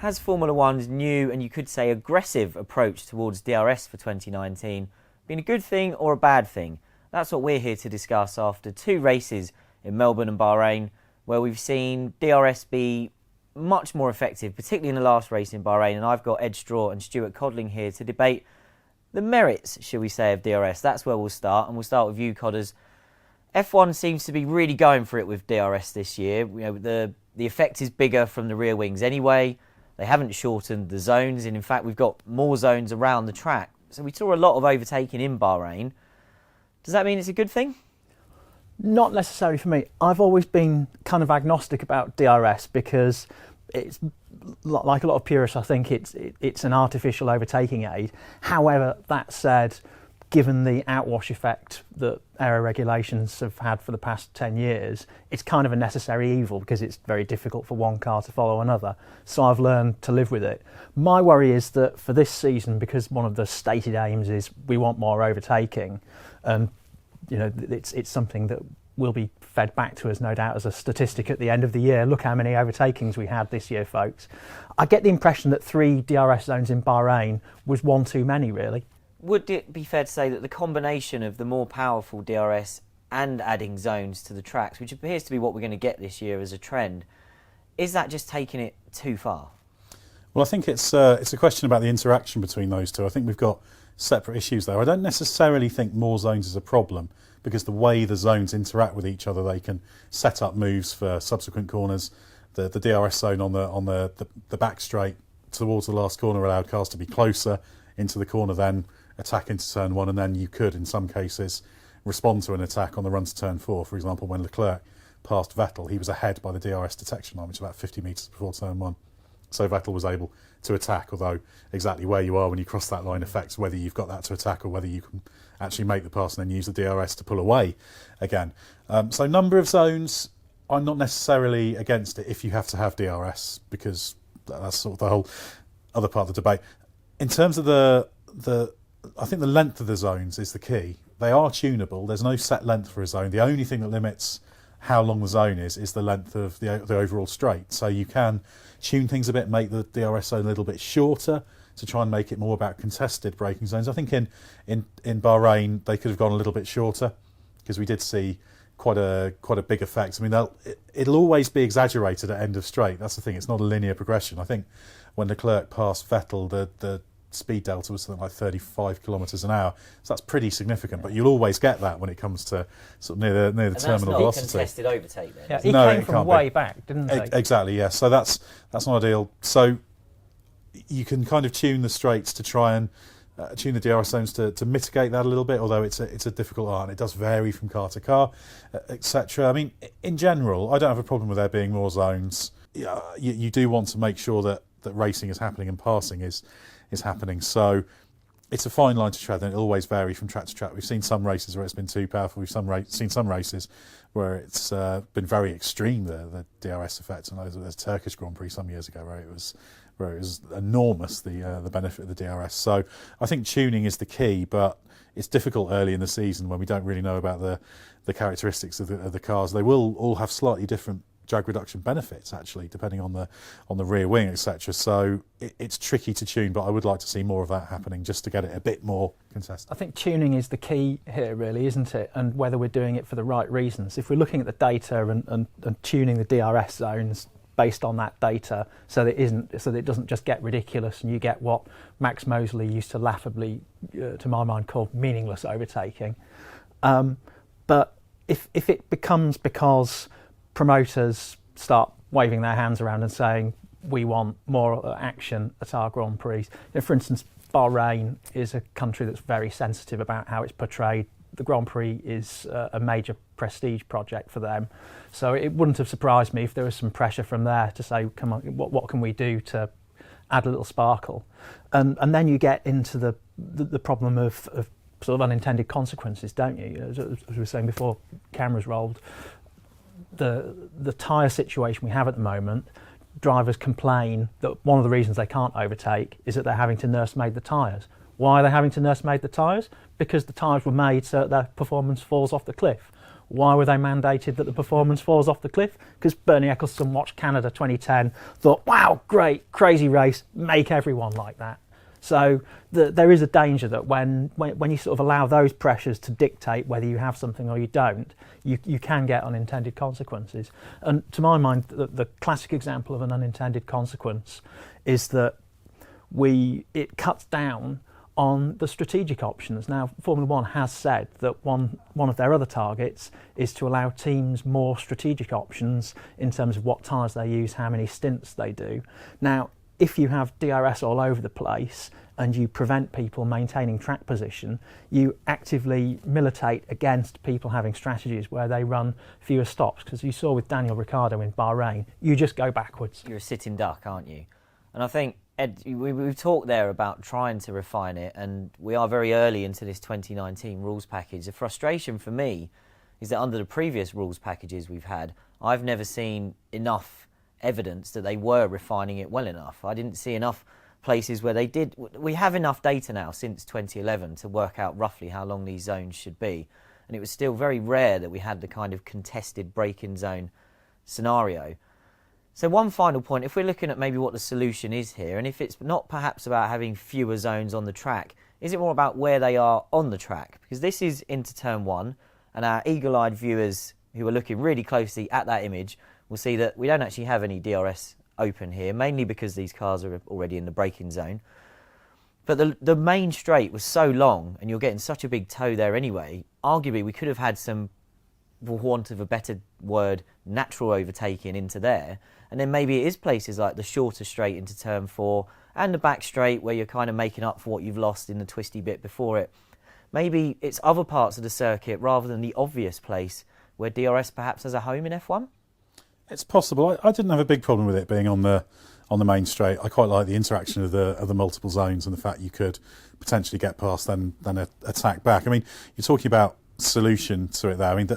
has Formula One's new and you could say aggressive approach towards DRS for 2019 been a good thing or a bad thing? That's what we're here to discuss after 2 races in Melbourne and Bahrain, where we've seen DRS be much more effective, particularly in the last race in Bahrain. And I've got Ed Straw and Stuart Codling here to debate the merits, shall we say, of DRS. That's where we'll start, and we'll start with you, Codders. F1 seems to be really going for it with DRS this year. The effect is bigger from the rear wings anyway. They haven't shortened the zones, and in fact we've got more zones around the track. So we saw a lot of overtaking in Bahrain. Does that mean it's a good thing? Not necessarily for me. I've always been kind of agnostic about DRS because it's like a lot of purists. I think it's an artificial overtaking aid. However, that said, given the outwash effect that aero regulations have had for the past 10 years, it's kind of a necessary evil because it's very difficult for one car to follow another. So I've learned to live with it. My worry is that for this season, because one of the stated aims is we want more overtaking, and it's something that will be fed back to us, no doubt, as a statistic at the end of the year. Look how many overtakings we had this year, folks. I get the impression that 3 DRS zones in Bahrain was one too many, really. Would it be fair to say that the combination of the more powerful DRS and adding zones to the tracks, which appears to be what we're going to get this year as a trend, is that just taking it too far? Well, I think it's a question about the interaction between those two. I think we've got separate issues there. I don't necessarily think more zones is a problem, because the way the zones interact with each other, they can set up moves for subsequent corners. The DRS zone on the back straight towards the last corner allowed cars to be closer into the corner, then attack into turn 1, and then you could, in some cases, respond to an attack on the run to turn 4. For example, when Leclerc passed Vettel, he was ahead by the DRS detection line, which is about 50 metres before turn 1. So Vettel was able to attack, although exactly where you are when you cross that line affects whether you've got that to attack or whether you can actually make the pass and then use the DRS to pull away again. So number of zones, I'm not necessarily against it if you have to have DRS, because that's sort of the whole other part of the debate. In terms of I think the length of the zones is the key. They are tunable. There's no set length for a zone. The only thing that limits how long the zone is the length of the overall straight. So you can tune things a bit, make the DRS zone a little bit shorter to try and make it more about contested braking zones. I think in Bahrain they could have gone a little bit shorter, because we did see quite a big effect. I mean, it'll always be exaggerated at end of straight. That's the thing. It's not a linear progression. I think when Leclerc passed Vettel, the speed delta was something like 35 kilometres an hour. So that's pretty significant, but you'll always get that when it comes to sort of near the terminal velocity. That's not a contested overtake then? Yeah, he came from way back, didn't he? Exactly, yeah. So that's not ideal. So you can kind of tune the straights to try and tune the DRS zones to mitigate that a little bit, although it's a difficult art, and it does vary from car to car, etc. I mean, in general, I don't have a problem with there being more zones. You do want to make sure that racing is happening and passing is happening. So it's a fine line to tread, and it'll always vary from track to track. We've seen some races where it's been too powerful. We've seen some races where it's been very extreme, the DRS effect. I know there's Turkish Grand Prix some years ago where it was enormous, the benefit of the DRS. So I think tuning is the key, but it's difficult early in the season when we don't really know about the characteristics of the cars. They will all have slightly different drag reduction benefits, actually, depending on the rear wing, etc. So it's tricky to tune, but I would like to see more of that happening just to get it a bit more contested. I think tuning is the key here, really, isn't it? And whether we're doing it for the right reasons. If we're looking at the data and tuning the DRS zones based on that data, so that it doesn't just get ridiculous and you get what Max Mosley used to laughably, to my mind, call meaningless overtaking. But if it becomes because promoters start waving their hands around and saying we want more action at our Grand Prix. For instance, Bahrain is a country that's very sensitive about how it's portrayed. The Grand Prix is a major prestige project for them, so it wouldn't have surprised me if there was some pressure from there to say, come on, what can we do to add a little sparkle? And then you get into the problem of sort of unintended consequences, don't you? As we were saying before cameras rolled, the tyre situation we have at the moment, drivers complain that one of the reasons they can't overtake is that they're having to nursemaid the tyres. Why are they having to nursemaid the tyres? Because the tyres were made so that their performance falls off the cliff. Why were they mandated that the performance falls off the cliff? Because Bernie Ecclestone watched Canada 2010, thought, wow, great, crazy race, make everyone like that. So there is a danger that when you sort of allow those pressures to dictate whether you have something or you don't, you can get unintended consequences. And to my mind, the classic example of an unintended consequence is that it cuts down on the strategic options. Now, Formula One has said that one of their other targets is to allow teams more strategic options in terms of what tyres they use, how many stints they do. Now, if you have DRS all over the place and you prevent people maintaining track position, you actively militate against people having strategies where they run fewer stops. Because you saw with Daniel Ricciardo in Bahrain, you just go backwards. You're a sitting duck, aren't you? And I think, Ed, we've talked there about trying to refine it, and we are very early into this 2019 rules package. The frustration for me is that under the previous rules packages we've had, I've never seen enough evidence that they were refining it well enough. I didn't see enough places where they did. We have enough data now since 2011 to work out roughly how long these zones should be, and it was still very rare that we had the kind of contested braking zone scenario. So one final point, if we're looking at maybe what the solution is here, and if it's not perhaps about having fewer zones on the track, is it more about where they are on the track? Because this is into turn one, and our eagle-eyed viewers who are looking really closely at that image will see that we don't actually have any DRS open here, mainly because these cars are already in the braking zone. But the main straight was so long, and you're getting such a big toe there anyway, arguably we could have had some, for want of a better word, natural overtaking into there. And then maybe it is places like the shorter straight into turn 4 and the back straight where you're kind of making up for what you've lost in the twisty bit before it. Maybe it's other parts of the circuit rather than the obvious place where DRS perhaps has a home in F1? It's possible. I didn't have a big problem with it being on the main straight. I quite like the interaction of the multiple zones and the fact you could potentially get past then attack back. I mean, you're talking about solution to it there. I mean,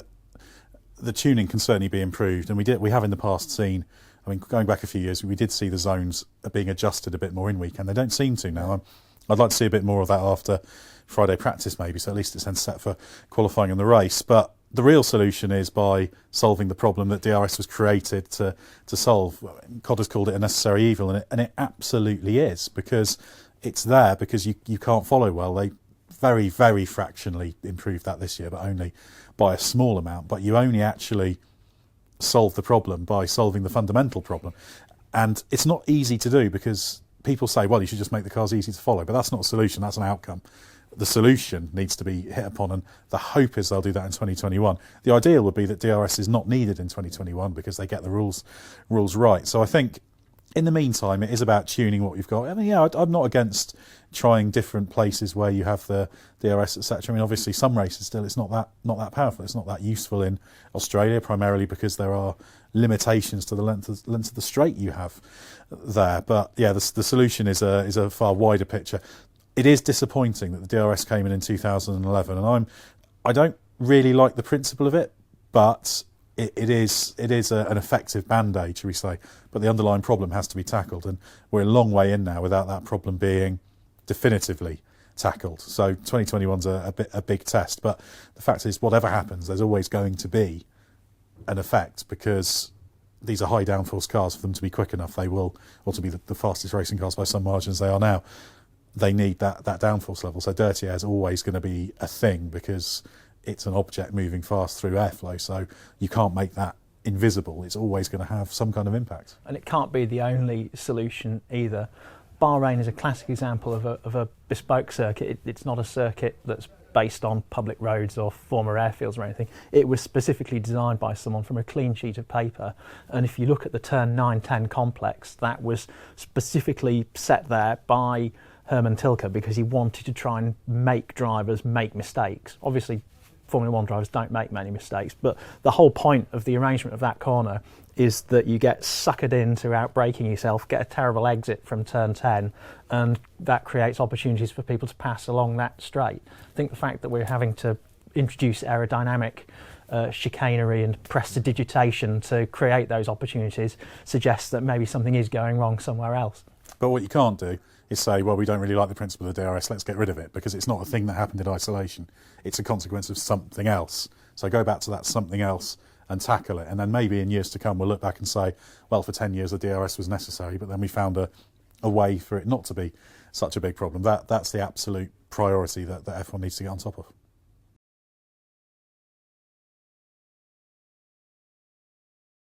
the tuning can certainly be improved, and we have in the past seen. I mean, going back a few years, we did see the zones being adjusted a bit more in weekend. They don't seem to now. I'd like to see a bit more of that after Friday practice maybe, so at least it's then set for qualifying in the race. But the real solution is by solving the problem that DRS was created to solve. COD has called it a necessary evil, and it absolutely is, because it's there because you can't follow well. They very, very fractionally improved that this year, but only by a small amount. But you only actually solve the problem by solving the fundamental problem. And it's not easy to do, because people say, well, you should just make the cars easy to follow, but that's not a solution, that's an outcome. The solution needs to be hit upon, and the hope is they'll do that in 2021. The ideal would be that DRS is not needed in 2021 because they get the rules right. So I think in the meantime, it is about tuning what you've got. I mean, yeah, I'm not against trying different places where you have the DRS, etc. I mean, obviously, some races still it's not that powerful. It's not that useful in Australia, primarily because there are limitations to the length of the straight you have there. But yeah, the solution is a far wider picture. It is disappointing that the DRS came in 2011, and I don't really like the principle of it, but it is an effective band-aid, shall we say. But the underlying problem has to be tackled, and we're a long way in now without that problem being definitively tackled. So 2021's a big test, but the fact is, whatever happens, there's always going to be an effect, because these are high downforce cars. For them to be quick enough, they will, or to be the fastest racing cars by some margins they are now, they need that downforce level. So dirty air is always going to be a thing, because it's an object moving fast through airflow, so you can't make that invisible. It's always going to have some kind of impact. And it can't be the only solution either. Bahrain is a classic example of a bespoke circuit. It's not a circuit that's based on public roads or former airfields or anything. It was specifically designed by someone from a clean sheet of paper. And if you look at the turn 9-10 complex, that was specifically set there by Herman Tilke because he wanted to try and make drivers make mistakes. Obviously, Formula One drivers don't make many mistakes, but the whole point of the arrangement of that corner is that you get suckered into outbraking yourself, get a terrible exit from turn 10, and that creates opportunities for people to pass along that straight. I think the fact that we're having to introduce aerodynamic chicanery and prestidigitation to create those opportunities suggests that maybe something is going wrong somewhere else. But what you can't do is say, well, we don't really like the principle of DRS, let's get rid of it, because it's not a thing that happened in isolation. It's a consequence of something else. So go back to that something else and tackle it. And then maybe in years to come, we'll look back and say, well, for 10 years, the DRS was necessary, but then we found a way for it not to be such a big problem. That's the absolute priority that F1 needs to get on top of.